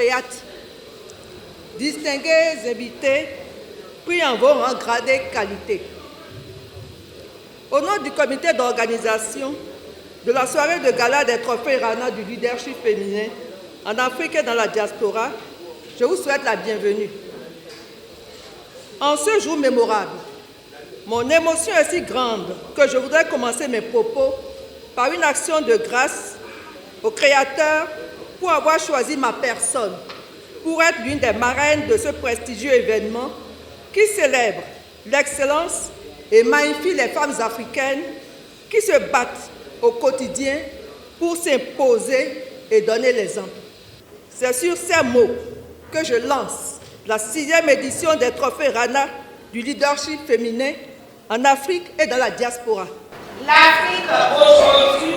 lauréates, distingués invités, pris en vos rangs gradés qualité. Au nom du comité d'organisation de la soirée de gala des trophées Rana du leadership féminin en Afrique et dans la diaspora, je vous souhaite la bienvenue. En ce jour mémorable, mon émotion est si grande que je voudrais commencer mes propos par une action de grâce au Créateur pour avoir choisi ma personne pour être l'une des marraines de ce prestigieux événement qui célèbre l'excellence et magnifie les femmes africaines qui se battent au quotidien pour s'imposer et donner l'exemple. C'est sur ces mots que je lance la 6e édition des trophées Rana du leadership féminin en Afrique et dans la diaspora. L'Afrique aujourd'hui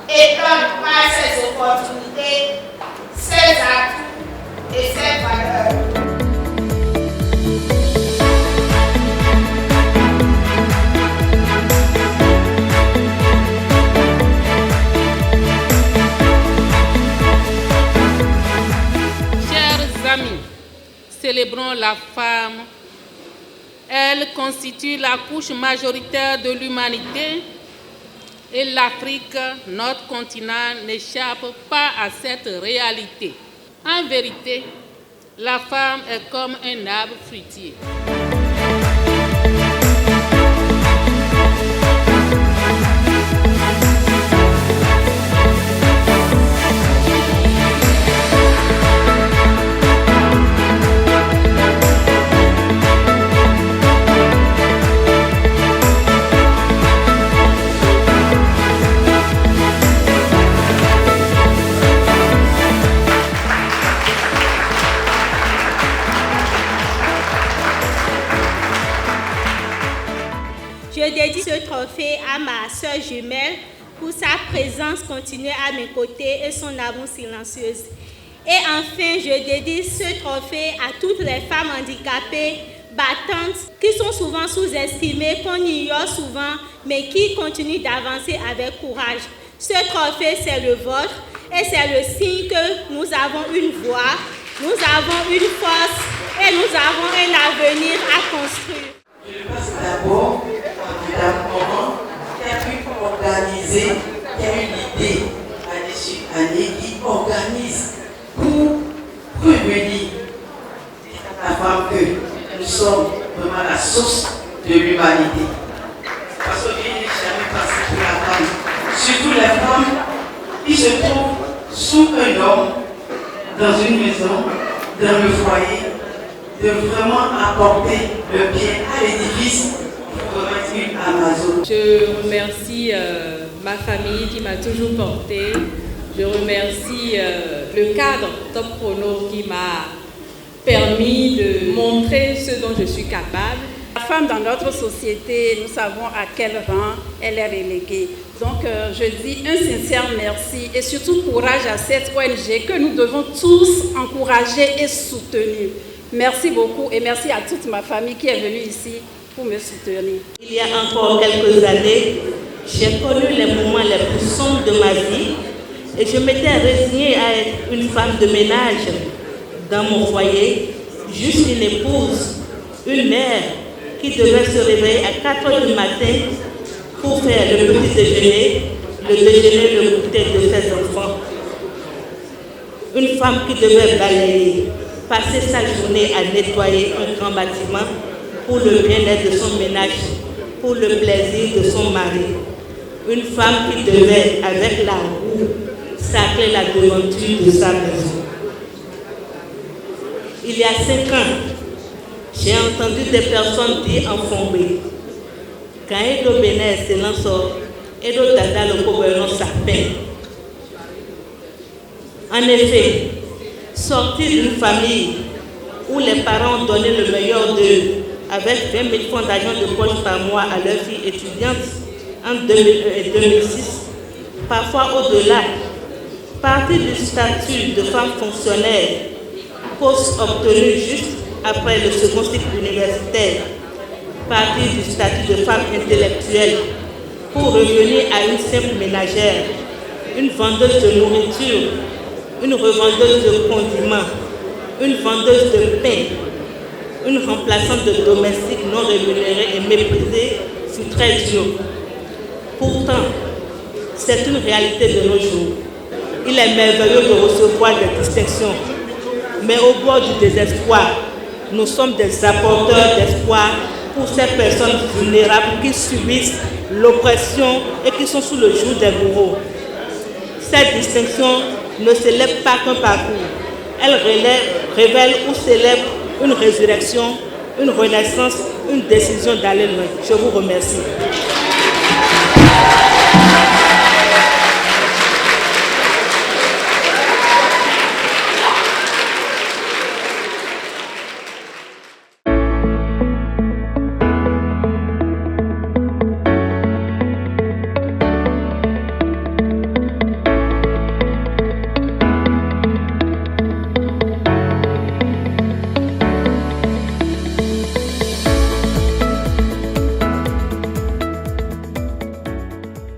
étonne par ses opportunités, ses atouts et ses valeurs. Chers amis, célébrons la femme. Elle constitue la couche majoritaire de l'humanité et l'Afrique, notre continent, n'échappe pas à cette réalité. En vérité, la femme est comme un arbre fruitier. Je dédie ce trophée à ma sœur jumelle pour sa présence continue à mes côtés et son amour silencieuse. Et enfin, je dédie ce trophée à toutes les femmes handicapées, battantes, qui sont souvent sous-estimées, qu'on ignore souvent, mais qui continuent d'avancer avec courage. Ce trophée, c'est le vôtre et c'est le signe que nous avons une voix, nous avons une force et nous avons un avenir à construire. Je passe d'abord à Mme Moran, qui a pu organiser, qui a une idée année qui organise pour prévenir la femme que nous sommes vraiment la source de l'humanité. Parce que rien n'est jamais passé pour la femme. Surtout les femmes qui se trouvent sous un homme, dans une maison, dans le foyer, de vraiment apporter le bien à l'édifice pour être une Amazon. Je remercie ma famille qui m'a toujours portée. Je remercie le cadre Top Chrono qui m'a permis de montrer ce dont je suis capable. La femme dans notre société, nous savons à quel rang elle est reléguée. Donc je dis un sincère merci et surtout courage à cette ONG que nous devons tous encourager et soutenir. Merci beaucoup et merci à toute ma famille qui est venue ici pour me soutenir. Il y a encore quelques années, j'ai connu les moments les plus sombres de ma vie et je m'étais résignée à être une femme de ménage dans mon foyer, juste une épouse, une mère qui devait se réveiller à 4 h du matin pour faire le petit déjeuner, le goûter de ses enfants. Une femme qui devait balayer, passer sa journée à nettoyer un grand bâtiment pour le bien-être de son ménage, pour le plaisir de son mari. Une femme qui devait, avec la roue, sacrer la devanture de sa maison. Il y a 5 ans, j'ai entendu des personnes dire en Fombé, quand Edo Bénès se lance, Edo Dada le gouvernement s'appelle. En effet, sortir d'une famille où les parents donnaient le meilleur d'eux avec 20 000 francs d'argent de poche par mois à leur fille étudiante en 2001 et 2006, parfois au-delà, partir du statut de femme fonctionnaire, poste obtenu juste après le second cycle universitaire, partir du statut de femme intellectuelle pour revenir à une simple ménagère, une vendeuse de nourriture, une revendeuse de condiments, une vendeuse de pain, une remplaçante de domestique non rémunérée et méprisée sous trait d'union. Pourtant, c'est une réalité de nos jours. Il est merveilleux de recevoir des distinctions, mais au bord du désespoir, nous sommes des apporteurs d'espoir pour ces personnes vulnérables qui subissent l'oppression et qui sont sous le joug des bourreaux. Cette distinction ne célèbre pas qu'un parcours. Elle révèle ou célèbre une résurrection, une renaissance, une décision d'aller loin. Je vous remercie.